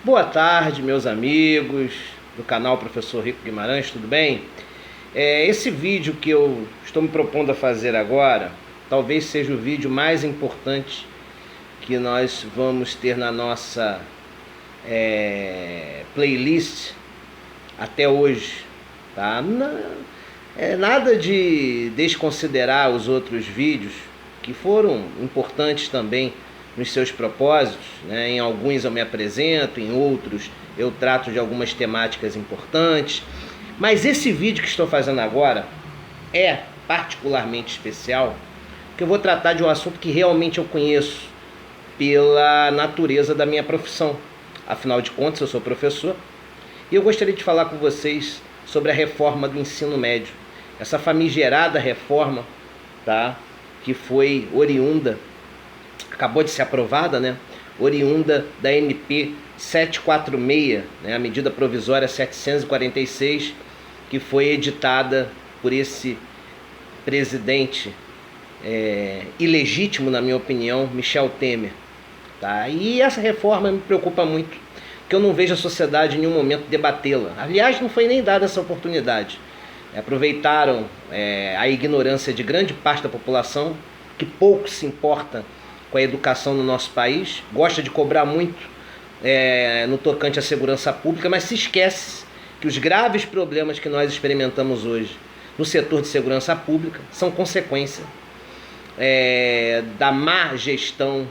Boa tarde, meus amigos do canal Professor Rico Guimarães, tudo bem? Esse vídeo que eu estou me propondo a fazer agora, talvez seja o vídeo mais importante que nós vamos ter na nossa playlist até hoje, tá? Nada de desconsiderar os outros vídeos que foram importantes também nos seus propósitos, né? Em alguns eu me apresento, em outros eu trato de algumas temáticas importantes, mas esse vídeo que estou fazendo agora é particularmente especial, porque eu vou tratar de um assunto que realmente eu conheço pela natureza da minha profissão. Afinal de contas, eu sou professor e eu gostaria de falar com vocês sobre a reforma do ensino médio, essa famigerada reforma, tá? Que foi oriunda, acabou de ser aprovada, né? Oriunda da MP 746, né? A medida provisória 746, que foi editada por esse presidente ilegítimo, na minha opinião, Michel Temer. Tá? E essa reforma me preocupa muito, porque eu não vejo a sociedade em nenhum momento debatê-la. Aliás, não foi nem dada essa oportunidade. Aproveitaram a ignorância de grande parte da população, que pouco se importa com a educação no nosso país, gosta de cobrar muito no tocante à segurança pública, mas se esquece que os graves problemas que nós experimentamos hoje no setor de segurança pública são consequência da má gestão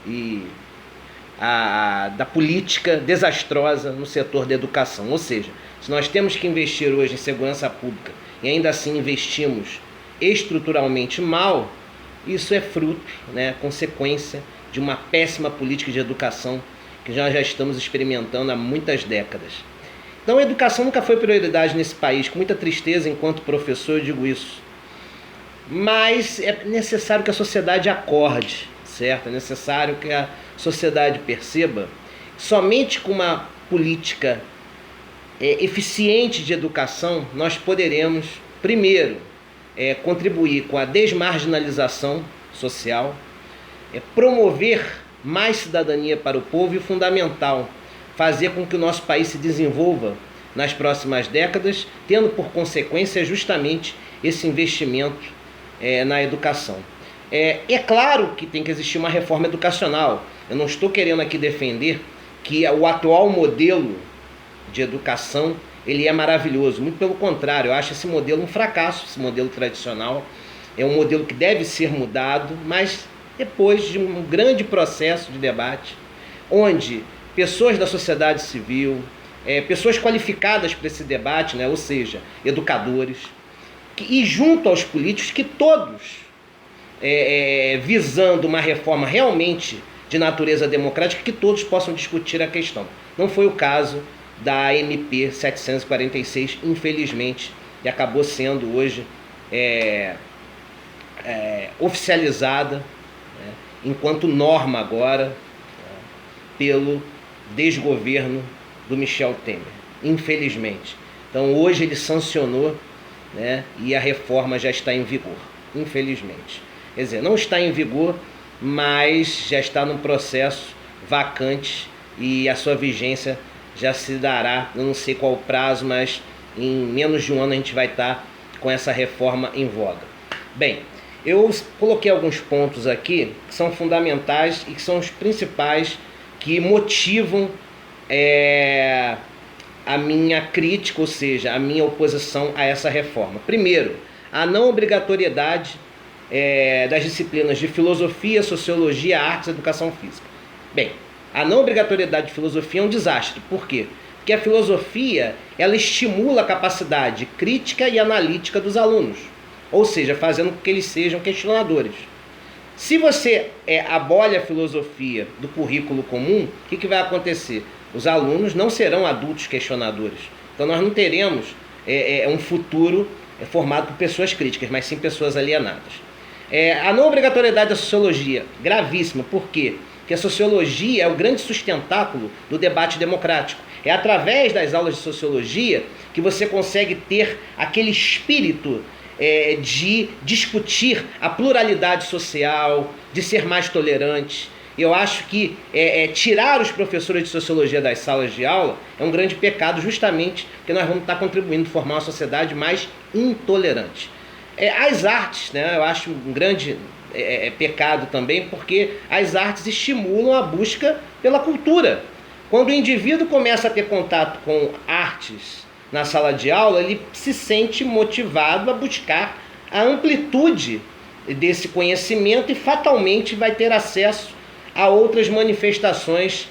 e da política desastrosa no setor da educação. Ou seja, se nós temos que investir hoje em segurança pública e ainda assim investimos estruturalmente mal, isso é fruto, né, consequência de uma péssima política de educação que nós já estamos experimentando há muitas décadas. Então a educação nunca foi prioridade nesse país, com muita tristeza enquanto professor eu digo isso. Mas é necessário que a sociedade acorde, certo? É necessário que a sociedade perceba que somente com uma política eficiente de educação nós poderemos, primeiro, contribuir com a desmarginalização social, promover mais cidadania para o povo e, fundamental, fazer com que o nosso país se desenvolva nas próximas décadas, tendo por consequência justamente esse investimento na educação. É claro que tem que existir uma reforma educacional. Eu não estou querendo aqui defender que o atual modelo de educação ele é maravilhoso, muito pelo contrário, eu acho esse modelo um fracasso, esse modelo tradicional. É um modelo que deve ser mudado, mas depois de um grande processo de debate, onde pessoas da sociedade civil, pessoas qualificadas para esse debate, né, ou seja, educadores, e junto aos políticos, que todos, visando uma reforma realmente de natureza democrática, que todos possam discutir a questão. Não foi o caso da MP 746, infelizmente, e acabou sendo hoje oficializada, né, enquanto norma agora, pelo desgoverno do Michel Temer, infelizmente. Então hoje ele sancionou, né, e a reforma já está em vigor, infelizmente. Quer dizer, não está em vigor, mas já está num processo vacante e a sua vigência já se dará, eu não sei qual o prazo, mas em menos de um ano a gente vai estar com essa reforma em voga. Bem, eu coloquei alguns pontos aqui que são fundamentais e que são os principais que motivam a minha crítica, ou seja, a minha oposição a essa reforma. Primeiro, a não obrigatoriedade das disciplinas de filosofia, sociologia, artes e educação física. Bem, a não obrigatoriedade de filosofia é um desastre. Por quê? Porque a filosofia ela estimula a capacidade crítica e analítica dos alunos, ou seja, fazendo com que eles sejam questionadores. Se você abole a filosofia do currículo comum, o que vai acontecer? Os alunos não serão adultos questionadores. Então nós não teremos um futuro formado por pessoas críticas, mas sim pessoas alienadas. A não obrigatoriedade da sociologia, gravíssima. Por quê? Porque a sociologia é o grande sustentáculo do debate democrático. É através das aulas de sociologia que você consegue ter aquele espírito de discutir a pluralidade social, de ser mais tolerante. Eu acho que tirar os professores de sociologia das salas de aula é um grande pecado, justamente porque nós vamos estar contribuindo a formar uma sociedade mais intolerante. As artes, né, eu acho um grande pecado também, porque as artes estimulam a busca pela cultura. Quando o indivíduo começa a ter contato com artes na sala de aula, ele se sente motivado a buscar a amplitude desse conhecimento e fatalmente vai ter acesso a outras manifestações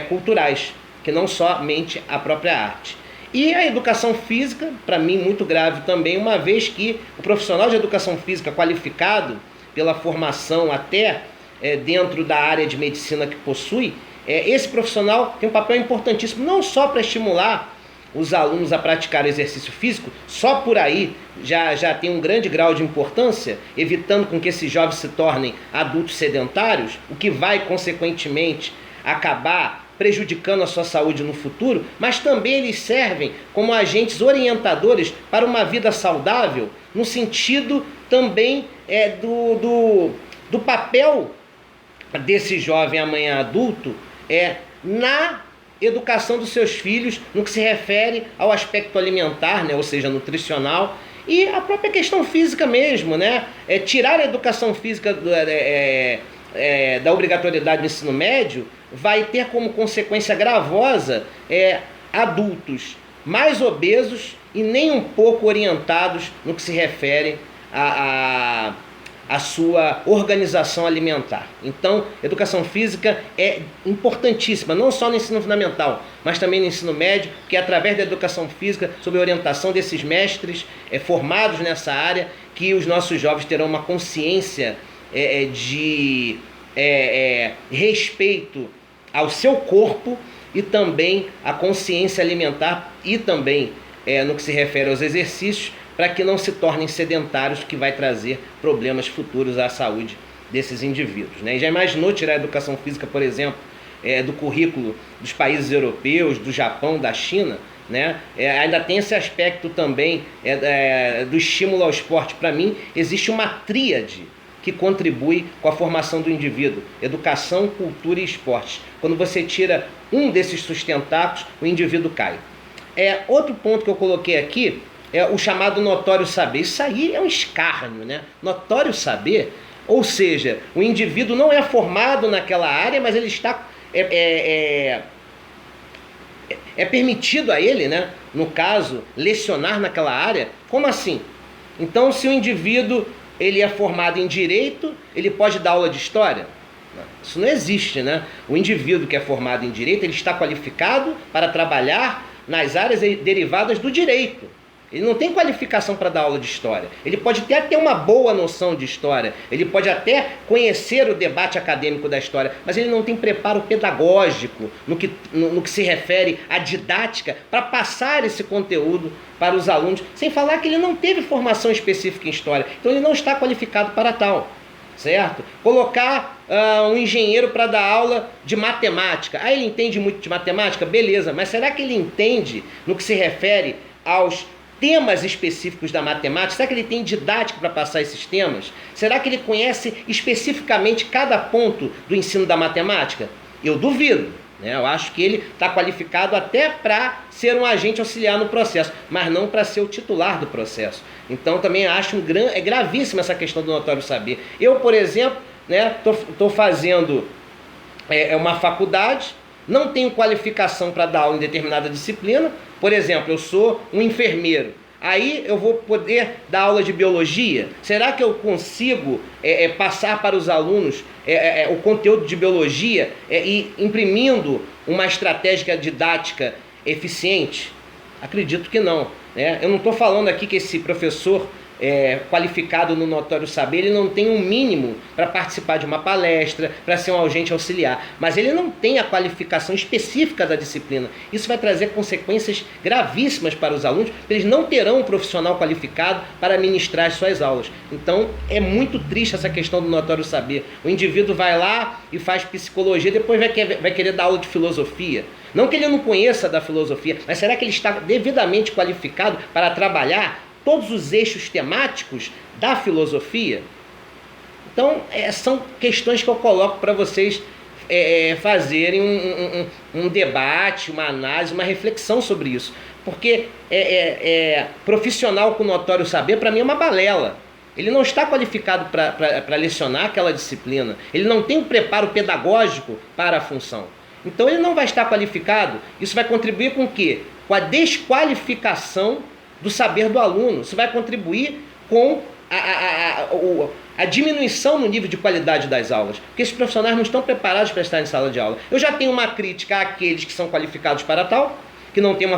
culturais, que não somente a própria arte. E a educação física, para mim, muito grave também, uma vez que o profissional de educação física qualificado pela formação até dentro da área de medicina que possui, esse profissional tem um papel importantíssimo, não só para estimular os alunos a praticar exercício físico, só por aí já tem um grande grau de importância, evitando com que esses jovens se tornem adultos sedentários, o que vai, consequentemente, acabar prejudicando a sua saúde no futuro, mas também eles servem como agentes orientadores para uma vida saudável, no sentido também do papel desse jovem amanhã adulto na educação dos seus filhos, no que se refere ao aspecto alimentar, né, ou seja, nutricional, e a própria questão física mesmo, né? Tirar a educação física da obrigatoriedade do ensino médio vai ter como consequência gravosa adultos mais obesos e nem um pouco orientados no que se refere a sua organização alimentar. Então, educação física é importantíssima, não só no ensino fundamental, mas também no ensino médio, que é através da educação física, sob a orientação desses mestres formados nessa área, que os nossos jovens terão uma consciência de respeito ao seu corpo e também a consciência alimentar e também no que se refere aos exercícios, para que não se tornem sedentários, que vai trazer problemas futuros à saúde desses indivíduos, né? E já imaginou tirar a educação física, por exemplo, do currículo dos países europeus, do Japão, da China, né? Ainda tem esse aspecto também do estímulo ao esporte. Para mim, existe uma tríade que contribui com a formação do indivíduo: educação, cultura e esporte. Quando você tira um desses sustentáculos, o indivíduo cai. Outro ponto que eu coloquei aqui é o chamado notório saber. Isso aí é um escárnio, né? Notório saber, ou seja, o indivíduo não é formado naquela área, mas ele está permitido a ele, né, no caso, lecionar naquela área. Como assim? Então, se o indivíduo ele é formado em direito, ele pode dar aula de história? Isso não existe, né? O indivíduo que é formado em direito, ele está qualificado para trabalhar nas áreas derivadas do direito. Ele não tem qualificação para dar aula de história. Ele pode até ter uma boa noção de história, ele pode até conhecer o debate acadêmico da história, mas ele não tem preparo pedagógico no que se refere à didática para passar esse conteúdo para os alunos, sem falar que ele não teve formação específica em história, então ele não está qualificado para tal, certo? Colocar um engenheiro para dar aula de matemática. Ele entende muito de matemática? Beleza, mas será que ele entende no que se refere aos temas específicos da matemática? Será que ele tem didática para passar esses temas? Será que ele conhece especificamente cada ponto do ensino da matemática? Eu duvido, né? Eu acho que ele está qualificado até para ser um agente auxiliar no processo, mas não para ser o titular do processo. Então também acho gravíssima essa questão do notório saber. Eu, por exemplo, né, tô fazendo uma faculdade, não tenho qualificação para dar aula em determinada disciplina. Por exemplo, eu sou um enfermeiro. Aí eu vou poder dar aula de biologia? Será que eu consigo passar para os alunos o conteúdo de biologia e imprimindo uma estratégia didática eficiente? Acredito que não, né? Eu não estou falando aqui que esse professor qualificado no notório saber, ele não tem um mínimo para participar de uma palestra, para ser um agente auxiliar, mas ele não tem a qualificação específica da disciplina. Isso vai trazer consequências gravíssimas para os alunos, eles não terão um profissional qualificado para ministrar as suas aulas. Então é muito triste essa questão do notório saber. O indivíduo vai lá e faz psicologia, depois vai querer dar aula de filosofia. Não que ele não conheça da filosofia, mas será que ele está devidamente qualificado para trabalhar todos os eixos temáticos da filosofia? Então, são questões que eu coloco para vocês fazerem um debate, uma análise, uma reflexão sobre isso. Porque profissional com notório saber, para mim, é uma balela. Ele não está qualificado para lecionar aquela disciplina. Ele não tem um preparo pedagógico para a função. Então, ele não vai estar qualificado. Isso vai contribuir com o quê? Com a desqualificação do saber do aluno. Isso vai contribuir com a diminuição no nível de qualidade das aulas, porque esses profissionais não estão preparados para estar em sala de aula. Eu já tenho uma crítica àqueles que são qualificados para tal, que não têm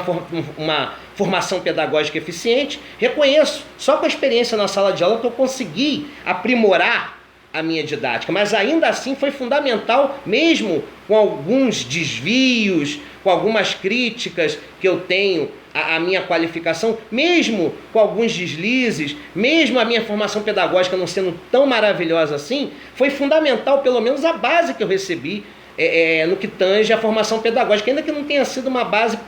uma formação pedagógica eficiente. Reconheço, só com a experiência na sala de aula que eu consegui aprimorar a minha didática, mas ainda assim foi fundamental, mesmo com alguns desvios, com algumas críticas que eu tenho à minha qualificação, mesmo com alguns deslizes, mesmo a minha formação pedagógica não sendo tão maravilhosa assim, foi fundamental, pelo menos a base que eu recebi no que tange a formação pedagógica, ainda que não tenha sido uma base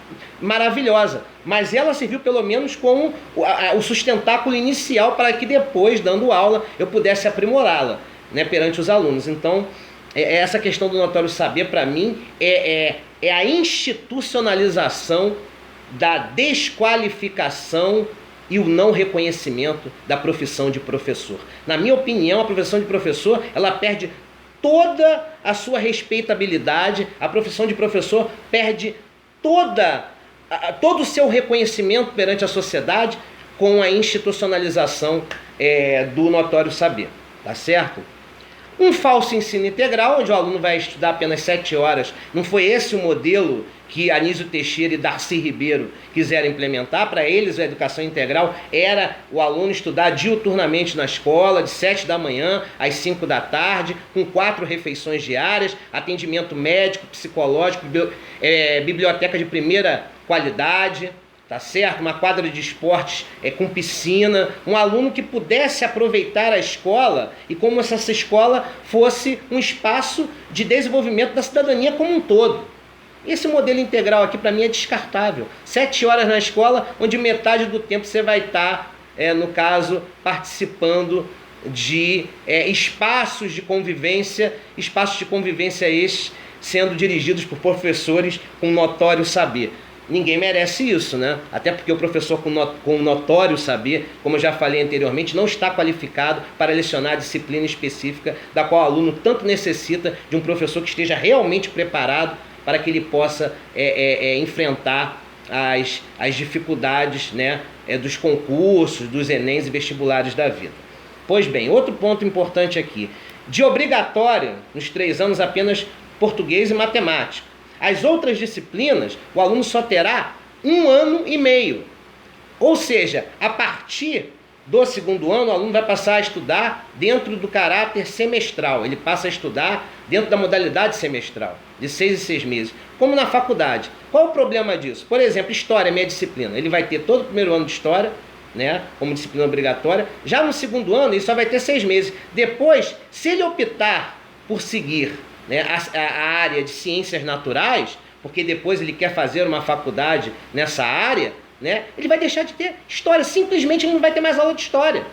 maravilhosa, mas ela serviu pelo menos como o sustentáculo inicial para que depois, dando aula, eu pudesse aprimorá-la, né, perante os alunos. Então, essa questão do notório saber, para mim, é a institucionalização da desqualificação e o não reconhecimento da profissão de professor. Na minha opinião, a profissão de professor, ela perde toda a sua respeitabilidade, a profissão de professor perde todo o seu reconhecimento perante a sociedade com a institucionalização do notório saber, tá certo? Um falso ensino integral, onde o aluno vai estudar apenas 7 horas, não foi esse o modelo que Anísio Teixeira e Darcy Ribeiro quiseram implementar. Para eles, a educação integral era o aluno estudar diuturnamente na escola, de 7 da manhã às 5 da tarde, com 4 refeições diárias, atendimento médico, psicológico, biblioteca de primeira qualidade, tá certo? Uma quadra de esportes com piscina, um aluno que pudesse aproveitar a escola e como se essa escola fosse um espaço de desenvolvimento da cidadania como um todo. Esse modelo integral aqui para mim é descartável. 7 horas na escola, onde metade do tempo você vai estar, no caso, participando de espaços de convivência estes sendo dirigidos por professores com notório saber. Ninguém merece isso, né? Até porque o professor com notório saber, como eu já falei anteriormente, não está qualificado para lecionar a disciplina específica da qual o aluno tanto necessita de um professor que esteja realmente preparado para que ele possa enfrentar as dificuldades, né, dos concursos, dos Enems e vestibulares da vida. Pois bem, outro ponto importante aqui. De obrigatório, nos 3 anos, apenas português e matemática. As outras disciplinas, o aluno só terá 1 ano e meio. Ou seja, a partir do 2º ano, o aluno vai passar a estudar dentro do caráter semestral. Ele passa a estudar dentro da modalidade semestral, de 6 em 6 meses, como na faculdade. Qual o problema disso? Por exemplo, História, minha disciplina. Ele vai ter todo o 1º ano de História, né, como disciplina obrigatória. Já no 2º ano, ele só vai ter 6 meses. Depois, se ele optar por seguir, né, a área de ciências naturais, porque depois ele quer fazer uma faculdade nessa área, né, ele vai deixar de ter história, simplesmente ele não vai ter mais aula de história.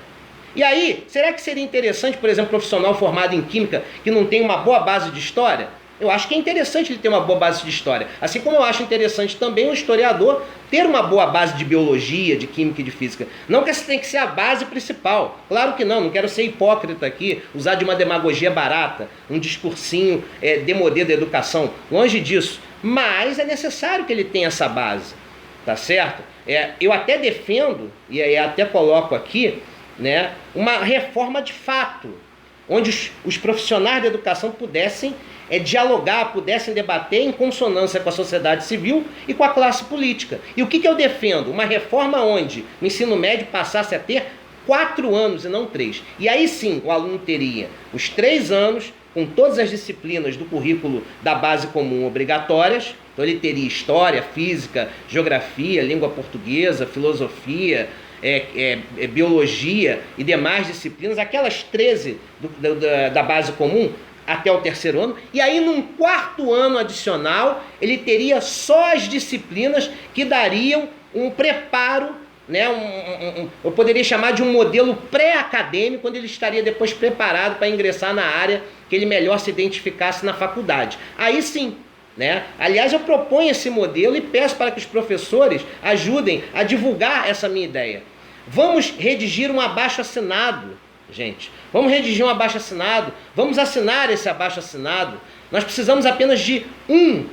E aí, será que seria interessante, por exemplo, um profissional formado em química que não tem uma boa base de história? Eu acho que é interessante ele ter uma boa base de história, assim como eu acho interessante também um historiador ter uma boa base de biologia, de química e de física. Não que essa tem que ser a base principal, claro que não quero ser hipócrita aqui, usar de uma demagogia barata, um discursinho demodê da educação, longe disso, mas é necessário que ele tenha essa base, tá certo? Eu até defendo, e até coloco aqui, né, uma reforma de fato, onde os profissionais da educação pudessem dialogar, pudessem debater em consonância com a sociedade civil e com a classe política. E o que eu defendo? Uma reforma onde o ensino médio passasse a ter 4 anos e não 3. E aí sim o aluno teria os 3 anos com todas as disciplinas do currículo da base comum obrigatórias. Então ele teria história, física, geografia, língua portuguesa, filosofia, biologia e demais disciplinas, aquelas 13 da base comum até o 3º ano, e aí num 4º ano adicional ele teria só as disciplinas que dariam um preparo né, eu poderia chamar de um modelo pré-acadêmico, onde ele estaria depois preparado para ingressar na área que ele melhor se identificasse na faculdade. Aí sim, né? Aliás, eu proponho esse modelo e peço para que os professores ajudem a divulgar essa minha ideia. Vamos redigir um abaixo-assinado, gente. Vamos redigir um abaixo-assinado, vamos assinar esse abaixo-assinado. Nós precisamos apenas de 1%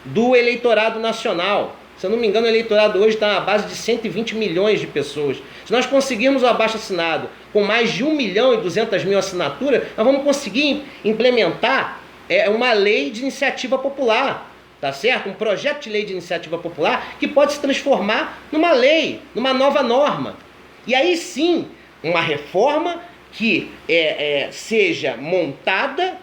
do eleitorado nacional. Se eu não me engano, o eleitorado hoje está na base de 120 milhões de pessoas. Se nós conseguirmos o abaixo-assinado com mais de 1.200.000 assinaturas, nós vamos conseguir implementar uma lei de iniciativa popular, tá certo? Um projeto de lei de iniciativa popular que pode se transformar numa lei, numa nova norma. E aí sim, uma reforma que seja montada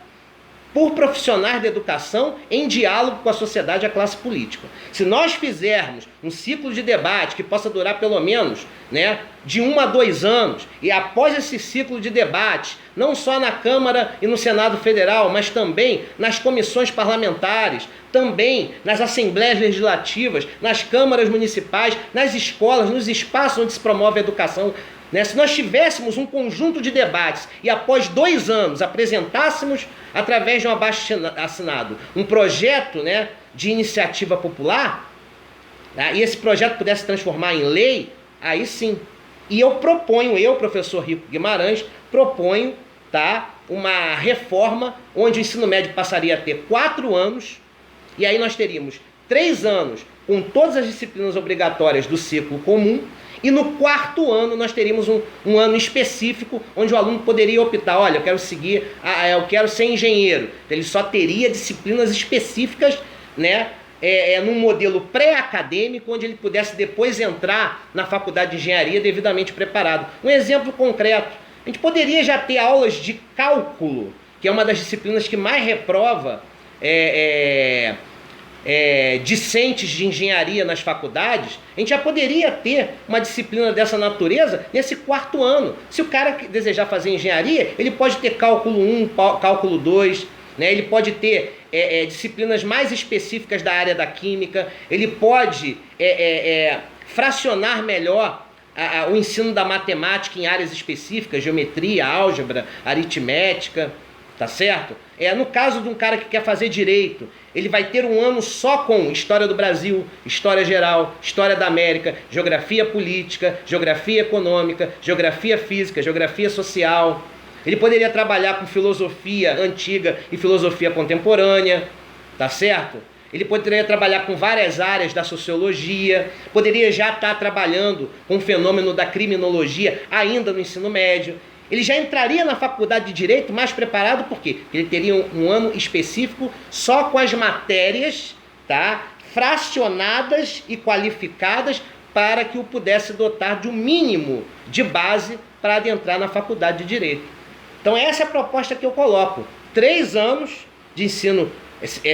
por profissionais da educação em diálogo com a sociedade e a classe política. Se nós fizermos um ciclo de debate que possa durar pelo menos, né, de 1 a 2 anos, e após esse ciclo de debate, não só na Câmara e no Senado Federal, mas também nas comissões parlamentares, também nas assembleias legislativas, nas câmaras municipais, nas escolas, nos espaços onde se promove a educação, né? Se nós tivéssemos um conjunto de debates e após 2 anos apresentássemos, através de um abaixo-assinado, um projeto, né, de iniciativa popular, né, e esse projeto pudesse transformar em lei, aí sim. E eu proponho, professor Rico Guimarães, proponho, tá, uma reforma onde o ensino médio passaria a ter 4 anos, e aí nós teríamos 3 anos com todas as disciplinas obrigatórias do ciclo comum, e no 4º ano nós teríamos um ano específico onde o aluno poderia optar, olha, eu quero eu quero ser engenheiro. Ele só teria disciplinas específicas, né, num modelo pré-acadêmico, onde ele pudesse depois entrar na faculdade de engenharia devidamente preparado. Um exemplo concreto, a gente poderia já ter aulas de cálculo, que é uma das disciplinas que mais reprova discentes de engenharia nas faculdades. A gente já poderia ter uma disciplina dessa natureza nesse 4º ano. Se o cara desejar fazer engenharia, ele pode ter cálculo 1, cálculo 2, né? Ele pode ter disciplinas mais específicas da área da química, ele pode fracionar melhor o ensino da matemática em áreas específicas, geometria, álgebra, aritmética, tá certo? No caso de um cara que quer fazer direito, ele vai ter um ano só com história do Brasil, história geral, história da América, geografia política, geografia econômica, geografia física, geografia social. Ele poderia trabalhar com filosofia antiga e filosofia contemporânea, tá certo? Ele poderia trabalhar com várias áreas da sociologia, poderia já estar trabalhando com o fenômeno da criminologia ainda no ensino médio. Ele já entraria na faculdade de Direito mais preparado, por quê? Porque ele teria um ano específico só com as matérias, tá, fracionadas e qualificadas para que o pudesse dotar de um mínimo de base para adentrar na faculdade de Direito. Então essa é a proposta que eu coloco. 3 anos de ensino,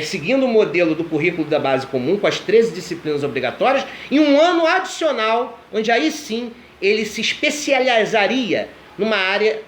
seguindo o modelo do currículo da base comum, com as 13 disciplinas obrigatórias, e um ano adicional, onde aí sim ele se especializaria numa área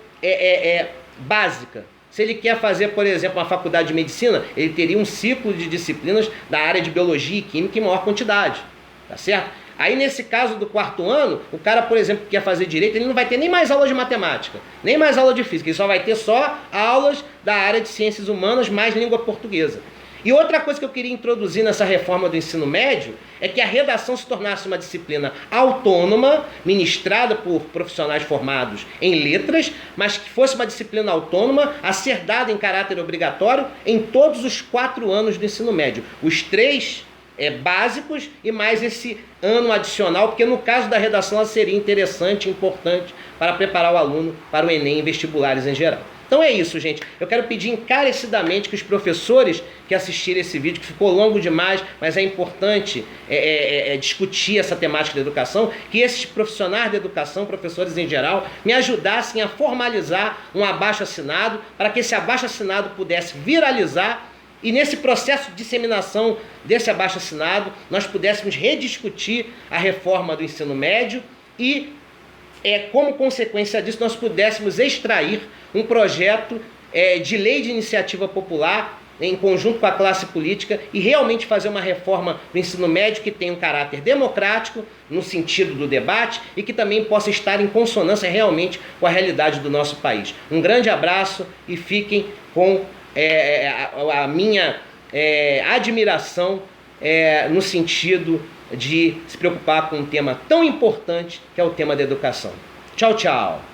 básica. Se ele quer fazer, por exemplo, uma faculdade de medicina, ele teria um ciclo de disciplinas da área de biologia e química em maior quantidade, tá certo? Aí nesse caso do 4º ano, o cara, por exemplo, que quer fazer direito, ele não vai ter nem mais aula de matemática, nem mais aula de física, ele só vai ter só aulas da área de ciências humanas mais língua portuguesa. E outra coisa que eu queria introduzir nessa reforma do ensino médio é que a redação se tornasse uma disciplina autônoma, ministrada por profissionais formados em letras, mas que fosse uma disciplina autônoma a ser dada em caráter obrigatório em todos os 4 anos do ensino médio. Os 3 básicos e mais esse ano adicional, porque no caso da redação ela seria interessante e importante para preparar o aluno para o Enem e vestibulares em geral. Então é isso, gente. Eu quero pedir encarecidamente que os professores que assistirem esse vídeo, que ficou longo demais, mas é importante discutir essa temática da educação, que esses profissionais da educação, professores em geral, me ajudassem a formalizar um abaixo-assinado, para que esse abaixo-assinado pudesse viralizar e nesse processo de disseminação desse abaixo-assinado nós pudéssemos rediscutir a reforma do ensino médio e, como consequência disso, nós pudéssemos extrair um projeto de lei de iniciativa popular em conjunto com a classe política, e realmente fazer uma reforma do ensino médio que tenha um caráter democrático, no sentido do debate, e que também possa estar em consonância realmente com a realidade do nosso país. Um grande abraço e fiquem com a minha admiração no sentido de se preocupar com um tema tão importante que é o tema da educação. Tchau, tchau!